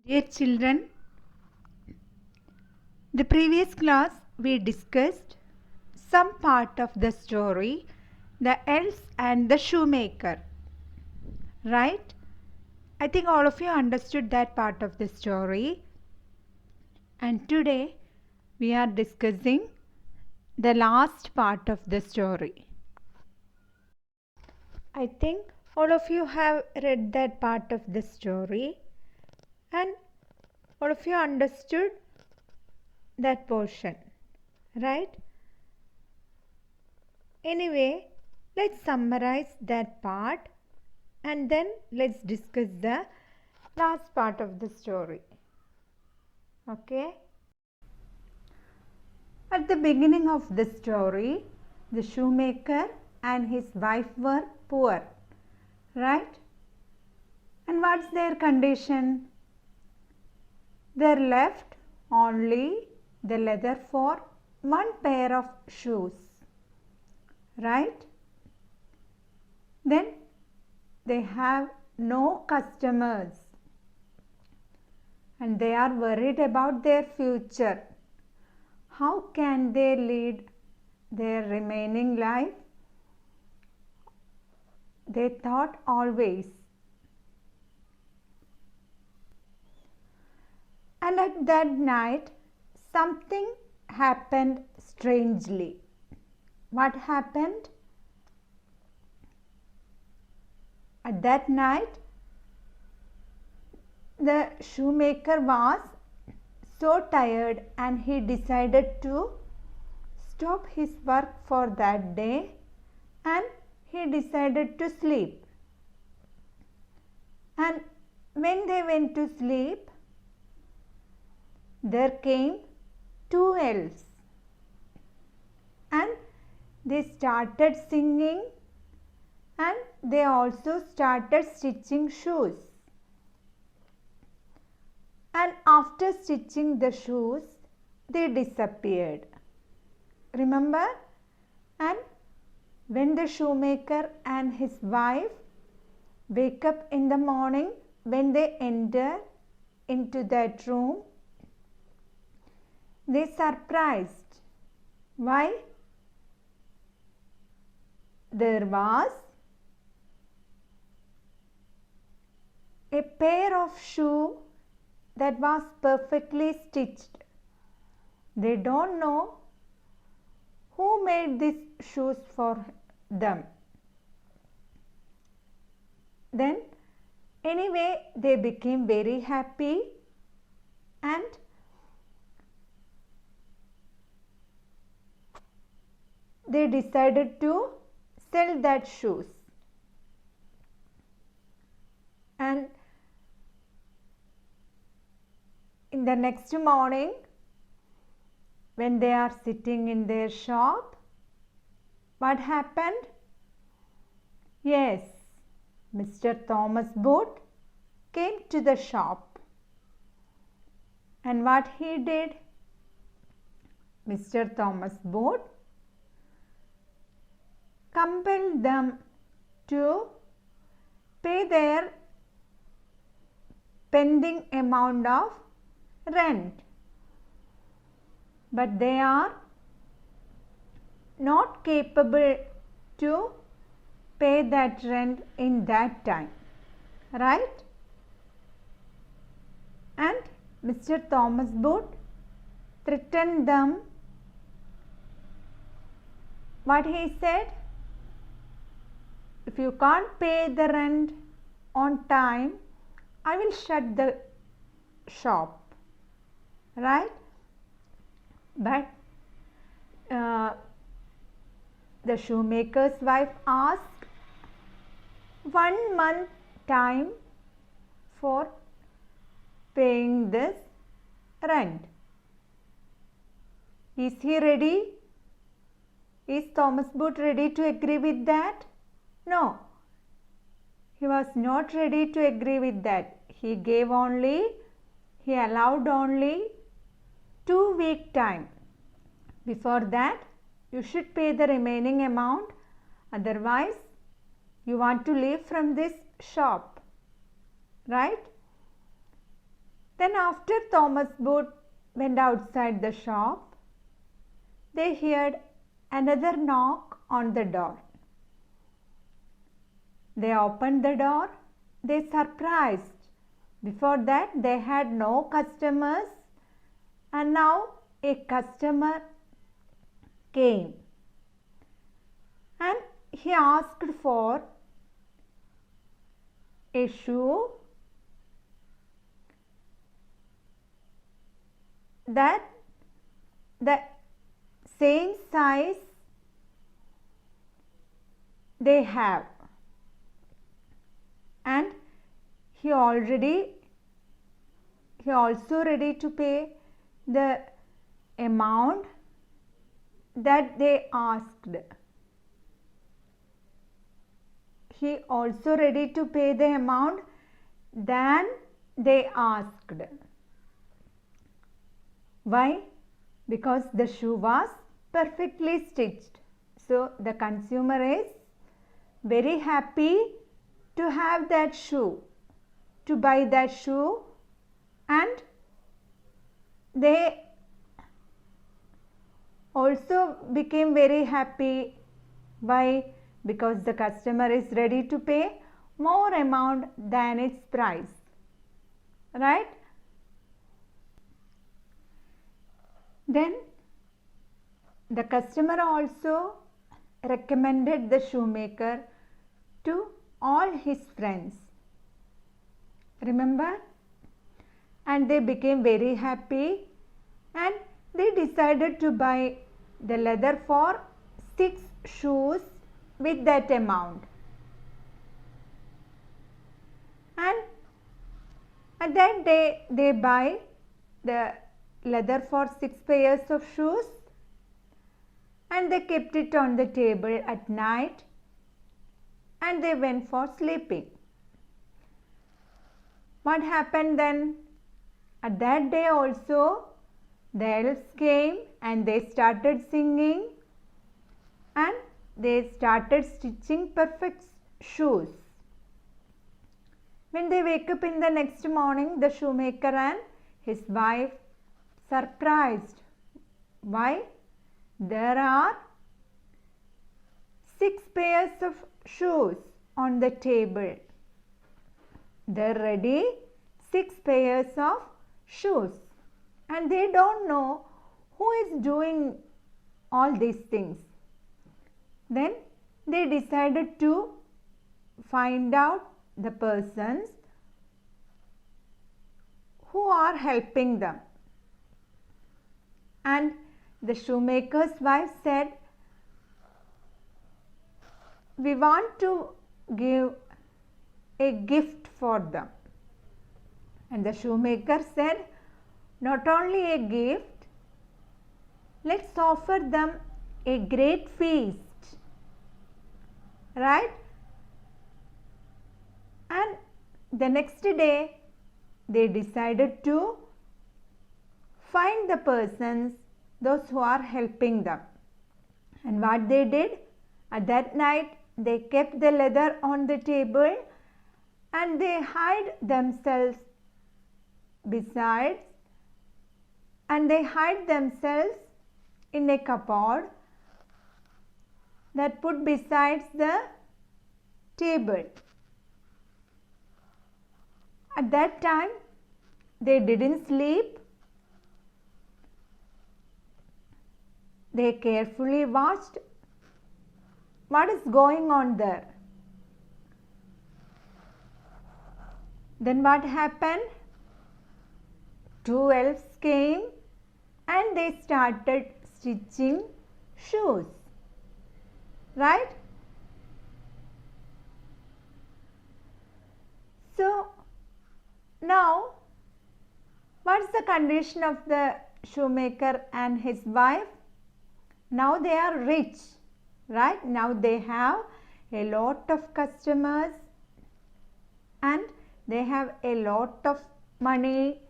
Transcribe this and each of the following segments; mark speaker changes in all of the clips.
Speaker 1: Dear children, the previous class we discussed some part of the story, the elves and the shoemaker. Right? I think all of you understood that part of the story. And today we are discussing the last part of the story. I think all of you have read that part of the story and all of you understood that portion, right? Anyway, let's summarize that part and then let's discuss the last part of the story. Okay? At the beginning of the story, the shoemaker and his wife were poor, right? And what's their condition? They're left only the leather for one pair of shoes, right? Then they have no customers and they are worried about their future. How can they lead their remaining life? They thought always. And at that night, something happened strangely. What happened? At that night, the shoemaker was so tired and he decided to stop his work for that day and he decided to sleep. And when they went to sleep, there came two elves and they started singing and they also started stitching shoes. And after stitching the shoes, they disappeared. Remember? And when the shoemaker and his wife wake up in the morning, when they enter into that room, they surprised. Why? There was a pair of shoes that was perfectly stitched. They don't know who made these shoes for them. Then anyway, they became very happy and they decided to sell that shoes. And in the next morning, when they are sitting in their shop, what happened? Yes, Mr. Thomas Boot came to the shop. And what he did? Mr. Thomas Boot compelled them to pay their pending amount of rent. But they are not capable to pay that rent in that time, right? And Mr. Thomas Boot threatened them. What he said? If you can't pay the rent on time, I will shut the shop, right? But the shoemaker's wife asked 1 month time for paying this rent. Is he ready? Is Thomas Boot ready to agree with that? No, he was not ready to agree with that. He allowed only 2 week time. Before that, you should pay the remaining amount. Otherwise, you want to leave from this shop, right? Then after Thomas Booth went outside the shop, they heard another knock on the door. They opened the door. They surprised. Before that they had no customers, and now a customer came and he asked for a shoe that the same size they have, and he also ready to pay the amount that they asked. He also ready to pay the amount than they asked. Why? Because the shoe was perfectly stitched. So the consumer is very happy to have that shoe, to buy that shoe, and they also became very happy. Why? Because the customer is ready to pay more amount than its price, right? Then the customer also recommended the shoemaker to all his friends. Remember? And they became very happy, and they decided to buy the leather for 6 shoes with that amount. And at that day they buy the leather for 6 pairs of shoes, and they kept it on the table at night, and they went for sleeping. What happened then? At that day also the elves came and they started singing, and they started stitching perfect shoes. When they wake up in the next morning, the shoemaker and his wife surprised. Why? There are 6 pairs of shoes on the table. They're ready, 6 pairs of shoes, and they don't know who is doing all these things. Then they decided to find out the persons who are helping them. And the shoemaker's wife said, we want to give a gift for them. And the shoemaker said, not only a gift, let's offer them a great feast. Right? And the next day they decided to find the persons, those who are helping them. And what they did, at that night they kept the leather on the table and they hid themselves besides, and they hide themselves in a cupboard that put besides the table. At that time they didn't sleep. They carefully watched what is going on there. Then what happened? 2 elves came and they started stitching shoes. Right? So now what's the condition of the shoemaker and his wife? Now they are rich, right? Now they have a lot of customers and they have a lot of money,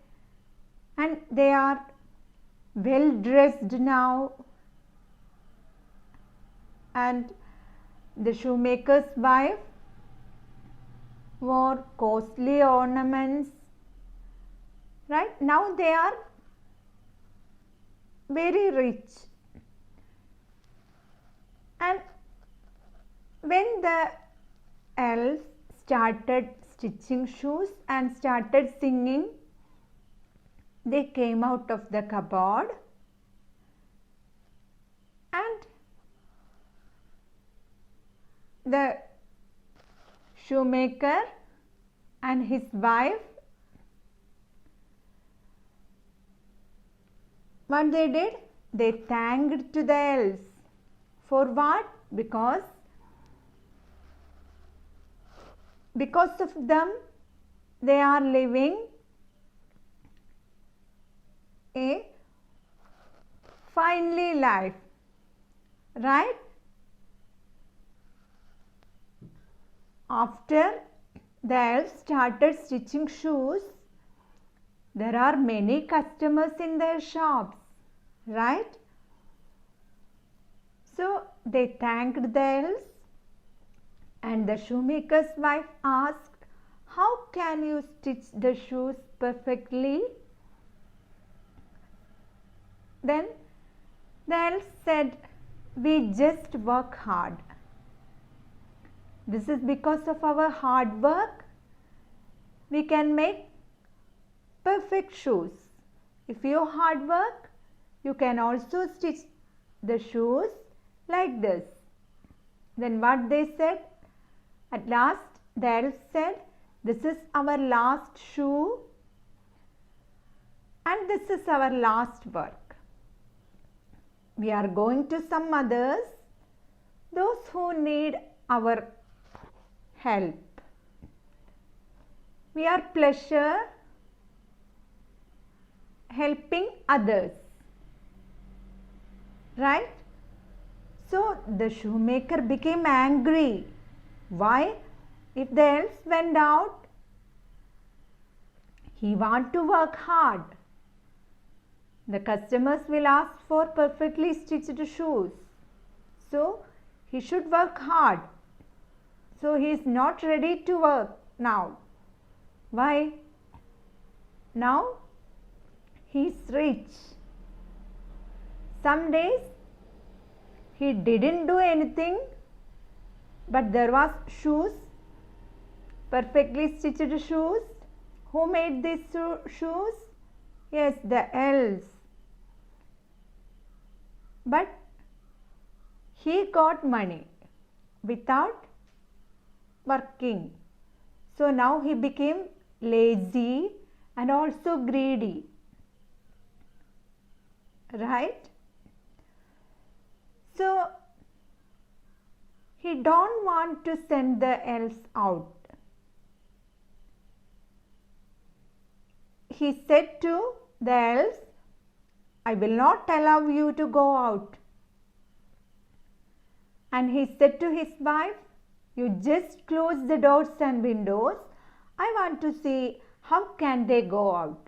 Speaker 1: and they are well dressed now, and the shoemaker's wife wore costly ornaments Right? Now they are very rich. And when the elves started stitching shoes and started singing, they came out of the cupboard and the shoemaker and his wife, what they did? They thanked to the elves. For what? Because of them they are living a finely life, right? After the elves started stitching shoes, there are many customers in their shops, right? So they thanked the elves, and the shoemaker's wife asked, "How can you stitch the shoes perfectly?" Then the elves said, "We just work hard. This is because of our hard work we can make perfect shoes. If you hard work, you can also stitch the shoes like this." Then what they said? At last the elves said, "This is our last shoe and this is our last work. We are going to some others, those who need our help. We are pleasure helping others." Right? So the shoemaker became angry. Why? If the elves went out, he want to work hard. The customers will ask for perfectly stitched shoes. So he should work hard. So he is not ready to work now. Why? Now he is rich. Some days he didn't do anything, but there was shoes, perfectly stitched shoes. Who made these shoes? Yes, the elves. But he got money without working. So now he became lazy and also greedy. Right? So he don't want to send the elves out. He said to the elves, "I will not allow you to go out." And he said to his wife, "You just close the doors and windows. I want to see how can they go out."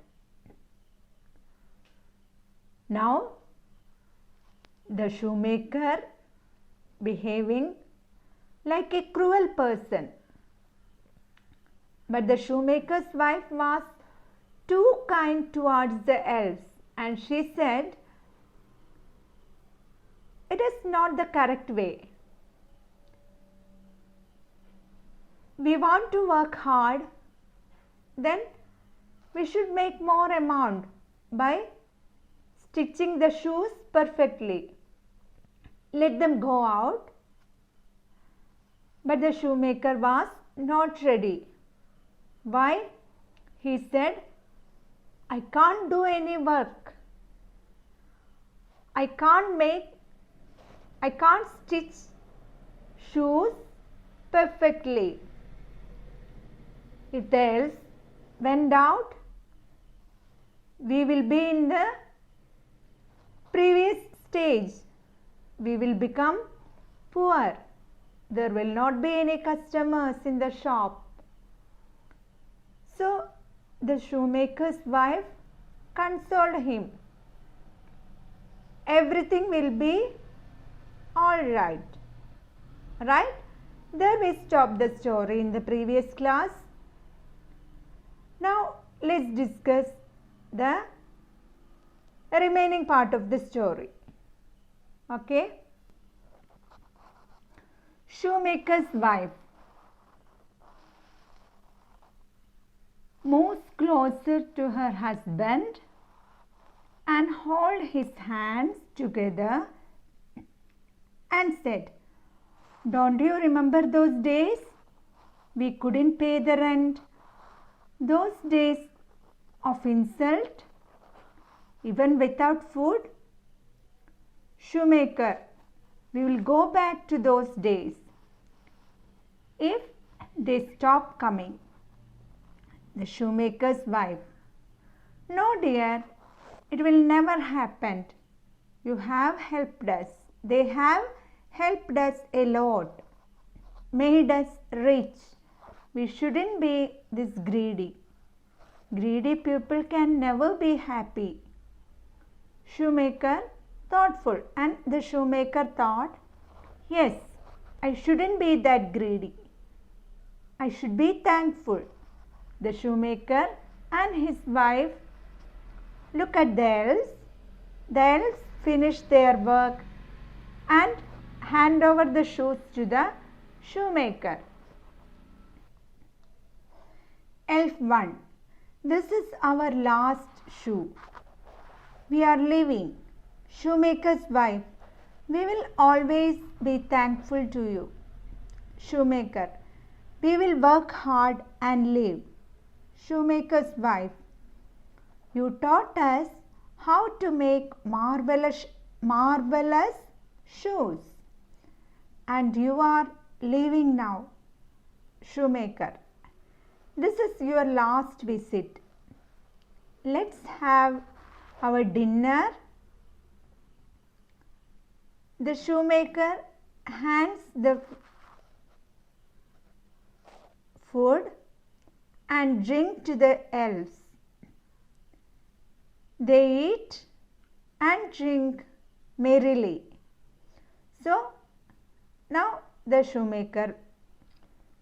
Speaker 1: Now the shoemaker behaving like a cruel person. But the shoemaker's wife was too kind towards the elves, and she said, "It is not the correct way. We want to work hard, then we should make more amount by stitching the shoes perfectly. Let them go out." But the shoemaker was not ready. Why? He said, "I can't do any work. I can't stitch shoes perfectly. If the elves went out, we will be in the previous stage. We will become poor. There will not be any customers in the shop." So the shoemaker's wife consoled him. "Everything will be all right." Right? There we stopped the story in the previous class. Now let's discuss the remaining part of the story. Okay. Shoemaker's wife moves closer to her husband and hold his hands together and said, "Don't you remember those days? We couldn't pay the rent. Those days of insult, even without food? Shoemaker, we will go back to those days if they stop coming." The shoemaker's wife, "No, dear, it will never happen. You have helped us. They have helped us a lot, made us rich. We shouldn't be this greedy. Greedy people can never be happy." Shoemaker, thoughtful, and the shoemaker thought, "Yes, I shouldn't be that greedy. I should be thankful." The shoemaker and his wife look at the elves. The elves finish their work and hand over the shoes to the shoemaker. Elf 1. This is our last shoe. We are leaving. Shoemaker's wife, we will always be thankful to you. Shoemaker, we will work hard and live. Shoemaker's wife, you taught us how to make marvelous shoes, and you are leaving now. Shoemaker, this is your last visit. Let's have our dinner. The shoemaker hands the food and drink to the elves. They eat and drink merrily. So now the shoemaker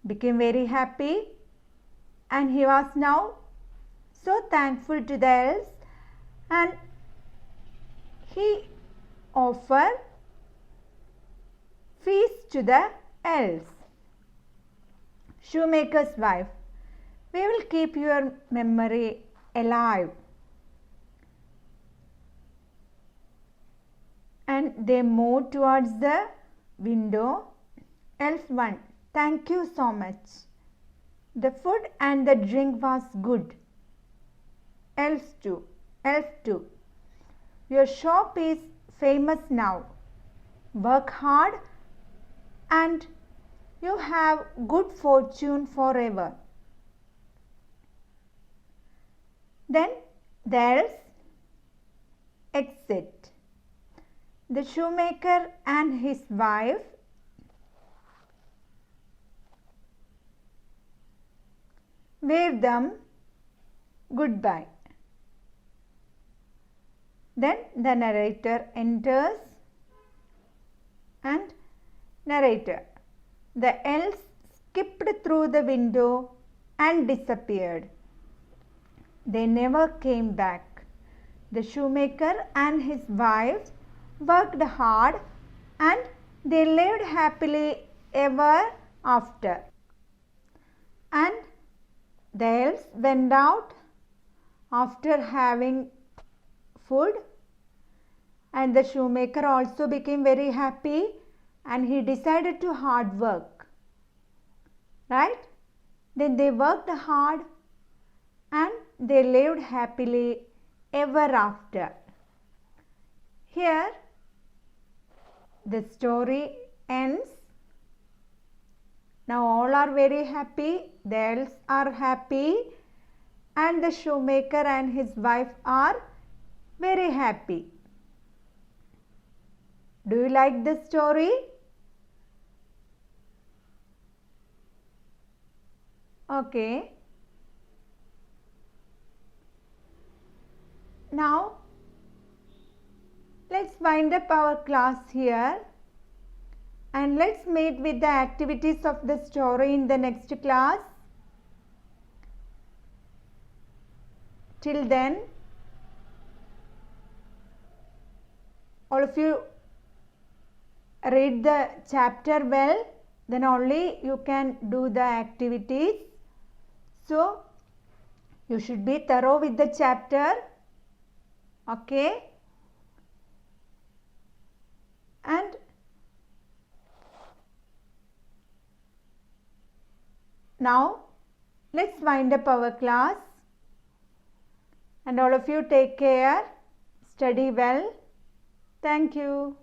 Speaker 1: became very happy, and he was now so thankful to the elves, and he offered feast to the elves. Shoemaker's wife, we will keep your memory alive. And they moved towards the window. Elf 1, thank you so much. The food and the drink was good. Elf 2, your shop is famous now. Work hard and you have good fortune forever. Then the elves exit. The shoemaker and his wife wave them goodbye. Then the narrator enters and narrator. The elves skipped through the window and disappeared. They never came back. The shoemaker and his wife worked hard and they lived happily ever after. And the elves went out after having food, and the shoemaker also became very happy and he decided to hard work. Right? Then they worked hard and they lived happily ever after. Here the story ends. Now all are very happy. The elves are happy and the shoemaker and his wife are very happy. Do you like this story? Okay. Now let's wind up our class here and let's meet with the activities of the story in the next class. Till then, all of you read the chapter well, then only you can do the activities. So you should be thorough with the chapter. Okay. And now let's wind up our class. And all of you take care. Study well. Thank you.